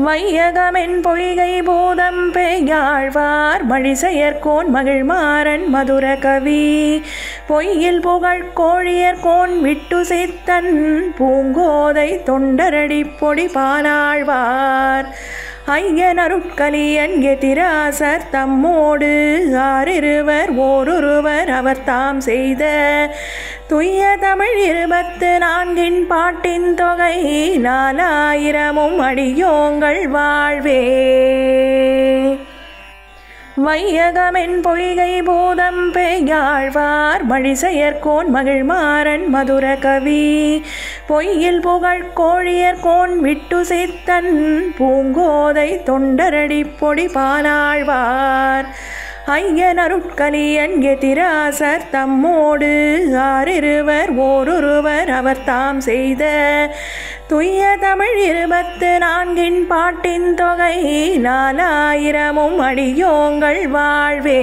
வையகமென் பொய்கை பூதம் பெய்யாழ்வார் மழிசெயர்கோன் மகிழ்மாறன் மதுர கவி பொய்யில் புகழ் கோழியர்கோன் விட்டு சித்தன் பூங்கோதை தொண்டரடி பொடி பாலாழ்வார் ஐயன் அருட்கலியன் எதிராசர் தம்மோடு ஆறிருவர் ஓரொருவர் அவர் தாம் செய்த துய்ய தமிழ் 24 பாட்டின் தொகை 4000 அடியோங்கள் வாழ்வே. வையகமென் பொய்கை பூதம் பெய்யாழ்வார் மழிசெயர்கோன் மகிழ்மாறன் மதுர கவி பொய்யில் புகழ் கோழியர்கோன் விட்டு சித்தன் பூங்கோதை தொண்டரடி பொடி பாலாழ்வார் ஐயன் அருட்கலியன் எதிராசர் தம்மோடு ஆறிருவர் ஓரொருவர் அவர் தாம் செய்த துய்ய தமிழ் 24 பாட்டின் தொகை 4000 அடியோங்கள் வாழ்வே.